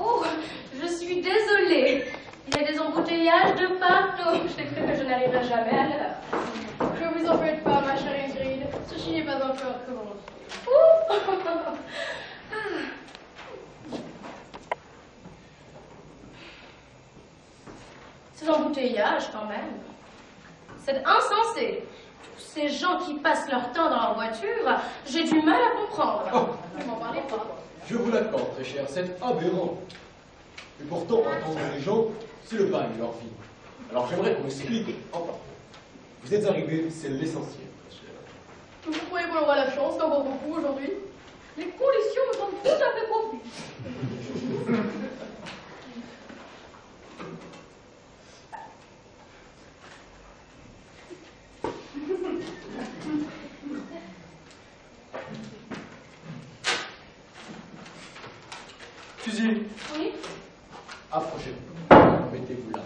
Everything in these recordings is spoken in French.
Oh, je suis désolée. Il y a des embouteillages de partout. J'ai cru que je n'arriverais jamais à l'heure. Je vous en faites pas, ma chère Ingrid. Ceci n'est pas encore commencé. Ces embouteillages, quand même. C'est insensé. Tous ces gens qui passent leur temps dans leur voiture, j'ai du mal à comprendre. Oh. Ne m'en parlez pas. Je vous l'accorde, très cher, c'est aberrant. Et pourtant, entendre les gens, c'est le bail de leur vie. Alors j'aimerais qu'on m'explique. Enfin, vous êtes arrivés, c'est l'essentiel, très cher. Vous croyez qu'on aura la chance d'en voir beaucoup aujourd'hui? Les conditions me semblent tout à fait propices. Suzy, Oui? approchez-vous. Mettez-vous là.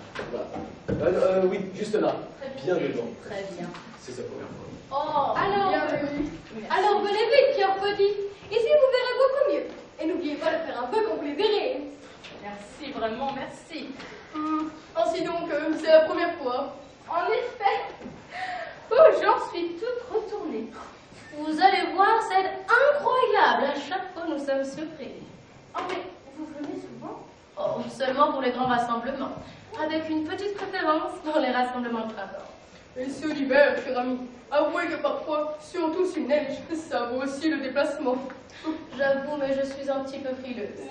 Voilà. Oui, juste là. Bien devant. Très bien. C'est sa première fois. Oh, Alors, bienvenue. Alors venez vite, Pierre Petit. Ici, vous verrez beaucoup mieux. Et n'oubliez pas de faire un peu quand vous les verrez. Merci, vraiment, merci. Ainsi donc, c'est la première fois. En effet. Oh, j'en suis toute retournée. Vous allez voir, c'est incroyable. À chaque fois, nous sommes surpris. Oh, mais vous venez souvent? Oh, seulement pour les grands rassemblements. Avec une petite préférence pour les rassemblements de printemps. Et c'est l'hiver, cher ami. Avouez que parfois, surtout s'il neige, ça vaut aussi le déplacement. J'avoue, mais je suis un petit peu frileuse.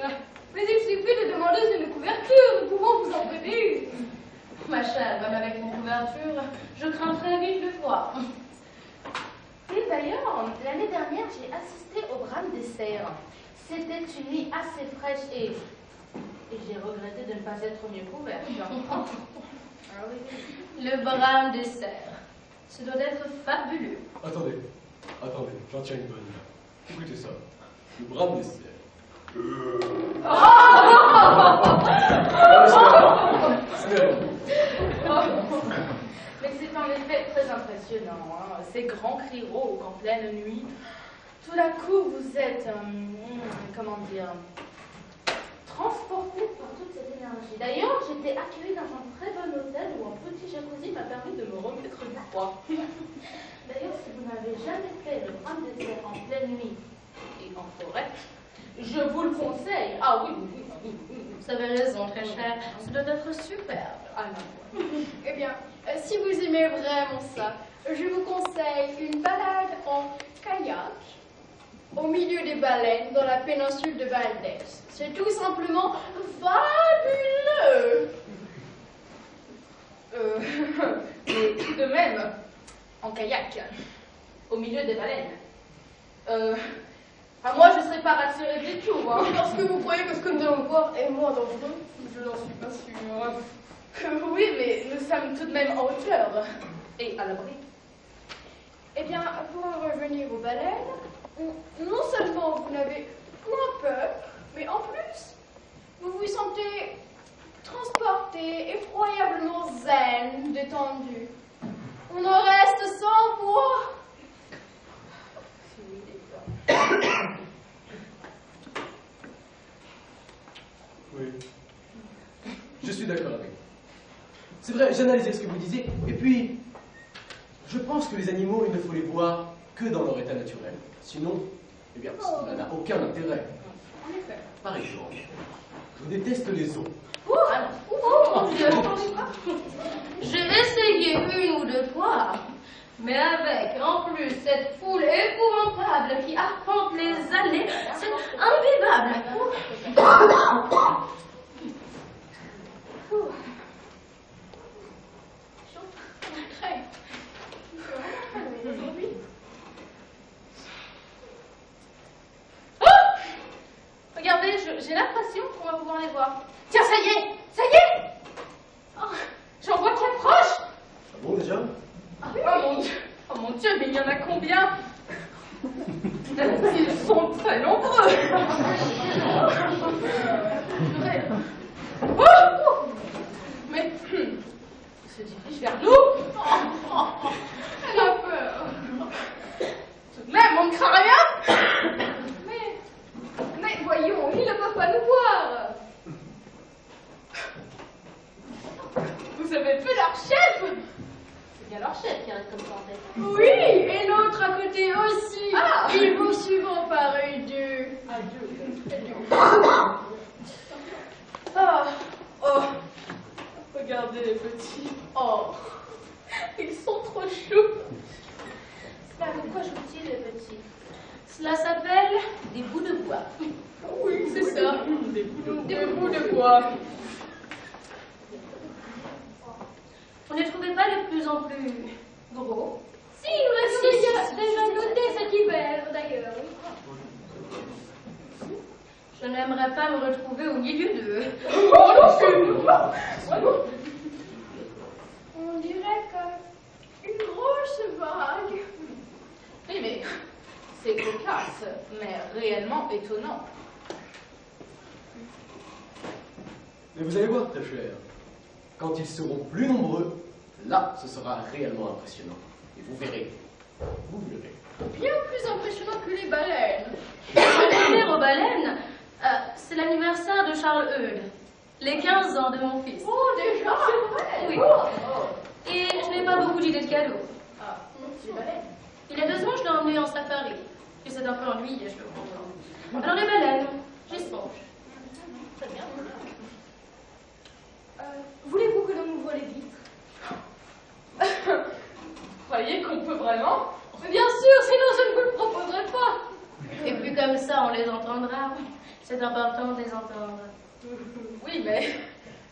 Mais il suffit de demander une couverture, nous pouvons vous en prévenir. Ma chère, même avec une couverture, je crains très vite le froid. Et d'ailleurs, l'année dernière, j'ai assisté au brame des cerfs. C'était une nuit assez fraîche et j'ai regretté de ne pas être mieux couverte. Ah oui. Le brame des cerfs. Ce doit être fabuleux. Attendez, j'en tiens une bonne. Écoutez ça. Le brame des cerfs. Mais c'est en effet très impressionnant, hein. Ces grands cris rauques en pleine nuit. Tout à coup, vous êtes, comment dire, transporté par toute cette énergie. D'ailleurs, j'étais accueillie dans un très bon hôtel où un petit jacuzzi m'a permis de me remettre du froid. D'ailleurs, si vous n'avez jamais fait le brame des cerfs en pleine nuit et en forêt, je vous le conseille. Ah oui, oui, oui, oui, oui. Vous avez raison, très cher. Ce doit être superbe. Ah non. Eh bien, si vous aimez vraiment ça, je vous conseille une balade en kayak au milieu des baleines dans la péninsule de Valdez. C'est tout simplement fabuleux. Mais tout de même, en kayak, au milieu des baleines. Moi, je ne serais pas rassurée du tout. Hein. Parce que vous croyez que ce que nous allons voir est moins dangereux? Je n'en suis pas sûre. Oui, mais nous sommes tout de même en hauteur et à l'abri. Eh bien, pour en revenir aux baleines, non seulement vous n'avez point peur, mais en plus, vous vous sentez transporté, effroyablement zen, détendu. On en reste sans voix. Oui. Je suis d'accord avec vous. C'est vrai, j'analysais ce que vous disiez, et puis, je pense que les animaux, il ne faut les voir que dans leur état naturel. Sinon, eh bien, ça n'a aucun intérêt. En effet. Par exemple, je déteste les os. Oh mon Dieu. J'ai essayé une ou deux fois, mais avec en plus cette foule épouvantable qui arpente les allées, c'est invivable. j'ai l'impression qu'on va pouvoir les voir. Tiens, ça y est! Ça y est! Oh, j'en vois qui approchent! Ah bon, déjà? Oh mon Dieu, mais il y en a combien? Ils sont très nombreux! Oh, mais ils se dirigent vers nous! Elle a peur! Tout de même, on ne craint rien! Mais voyons, ils ne peuvent pas nous voir. Vous avez vu leur chef? C'est bien leur chef qui reste comme ça en tête. Oui, et l'autre à côté aussi. Ah. Ils vous suivront pareil deux. Oh, regardez les petits. Oh, ils sont trop choux. C'est pas pourquoi je vous dis les petits. Cela s'appelle des bouts de bois. Oui, c'est ça. Des bouts de bois. Vous ne trouvez pas de plus en plus gros? Si, nous l'avons déjà noté cet hiver, d'ailleurs. Je n'aimerais pas me retrouver au milieu d'eux. On dirait comme une grosse vague. Oui, mais c'est cocasse, mais réellement étonnant. Mais vous allez voir, très cher. Quand ils seront plus nombreux, là, ce sera réellement impressionnant. Et vous verrez. Vous verrez. Bien plus impressionnant que les baleines. L'anniversaire aux baleines, c'est l'anniversaire de Charles Eudes, les 15 ans de mon fils. Oh, déjà, c'est vrai. Oui. Et je n'ai pas beaucoup d'idées de cadeaux. Les baleines. Il y a 2 ans, je l'ai emmené en safari. Et c'est un peu ennuyé, je le comprends. Alors les baleines, j'y songe. Très bien. Voulez-vous que l'on ouvre les vitres? Croyez qu'on peut vraiment? Mais bien sûr, sinon je ne vous le proposerai pas. Et puis comme ça, on les entendra. C'est important de les entendre. Oui, mais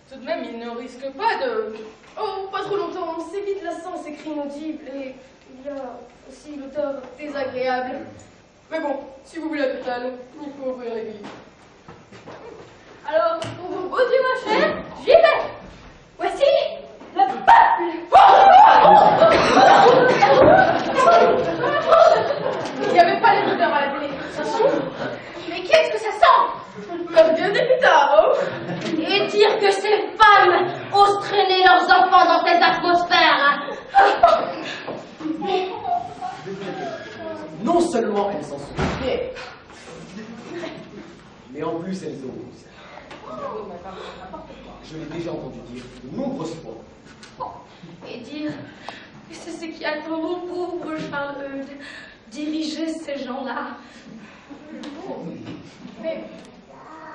tout de même, ils ne risquent pas de... Oh, pas trop longtemps, c'est vite lassant ces cris inaudibles et il y a aussi l'odeur désagréable. Mais bon, si vous voulez la totale, il faut ouvrir les vitres. Alors, pour vos beaux yeux, ma chère, j'y vais. Voici la Il n'y avait pas les odeurs à la télé. Ça sent. Mais qu'est-ce que ça sent? Comme Dieu des pétards, oh. Et dire que ces femmes osent traîner leurs enfants dans cette atmosphère. Non seulement elles en sont fières, mais en plus elles osent. Je l'ai déjà entendu dire de nombreuses fois. Et dire que c'est ce qui attend mon pauvre Charles Eudes, diriger ces gens-là. Mais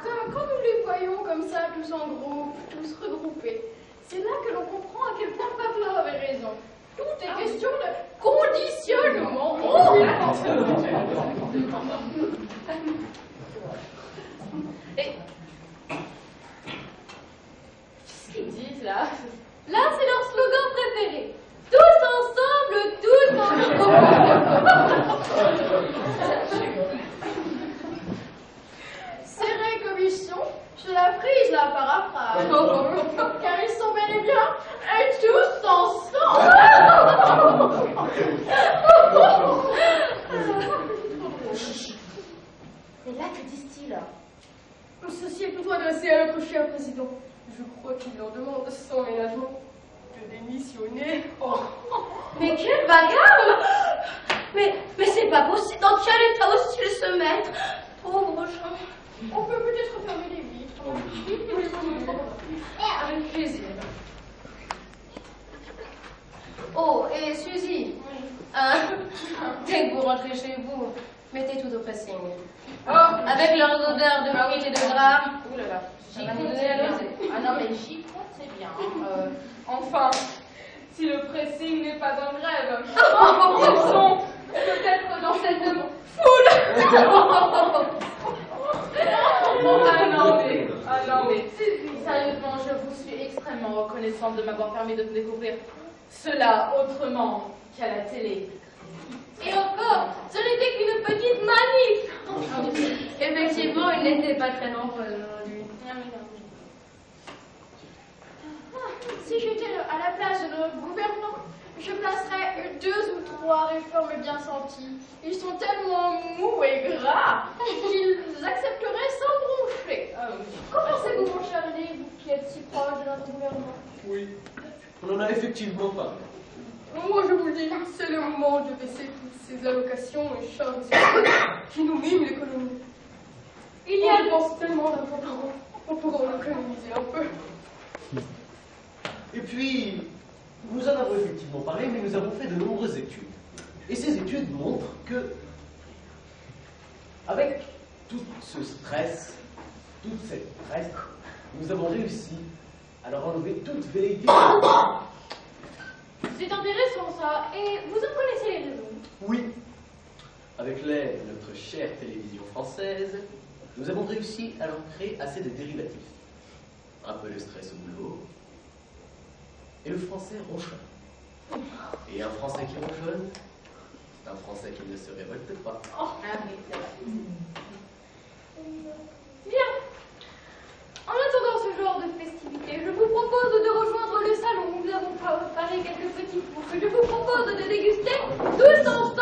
quand nous les voyons comme ça, tous en groupe, tous regroupés, c'est là que l'on comprend à quel point Pavlov avait raison. Tout est question de conditionnement. Et... qu'est-ce qu'ils disent, là? Là, c'est leur slogan préféré. Tous ensemble. Serrés comme ils sont, je la frise la paraphrase. Car ils sont bel et bien et tous ensemble. Mais là, que disent-ils? Ceci est plutôt adressé à notre cher président. Je crois qu'il leur demande sans ménagement de démissionner. Oh. Mais quelle bagarre! Mais c'est pas possible. Dans quel état aussi se mettre? Pauvre gens. On peut peut-être fermer les vitres. Avec plaisir. Oh, et Suzy, dès que vous rentrez chez vous, mettez tout au pressing. Oh, Avec leurs odeurs de fruits et de gras. ouh là là, Ça j'y va nous compte, donner c'est la bien. nausée. Ah non, mais j'y compte, c'est bien. Enfin, si le pressing n'est pas en grève, ils sont peut-être dans cette foule. Ah non, mais sérieusement, je vous suis extrêmement reconnaissante de m'avoir permis de découvrir cela autrement qu'à la télé. Et encore, ce n'était qu'une petite manif. Effectivement, ils n'étaient pas très nombreux aujourd'hui. Si j'étais à la place de notre gouvernant, je placerais 2 ou 3 réformes bien senties. Ils sont tellement mous et gras qu'ils accepteraient sans broncher. Qu'en pensez-vous, mon cher René, vous qui êtes si proche de notre gouvernement? Oui, on en a effectivement parlé. Moi, je vous le dis, c'est le moment de baisser toutes ces allocations et charges qui nous miment l'économie. Il y a dépense tellement d'importants, on pourra en économiser un peu. Et puis, nous en avons effectivement parlé, mais nous avons fait de nombreuses études. Et ces études montrent que, avec tout ce stress, toute cette presse, nous avons réussi à leur enlever toute velléité. C'est intéressant ça, et vous en connaissez les raisons? Oui, avec l'aide de notre chère télévision française, nous avons réussi à leur créer assez de dérivatifs. Un peu de stress au boulot, et le français ronchonne. Et un français qui ronchonne, c'est un français qui ne se révolte pas. Bien. En attendant ce genre de festivité, je vous propose de rejoindre le salon où nous avons préparé quelques petits fours que je vous propose de déguster tous ensemble.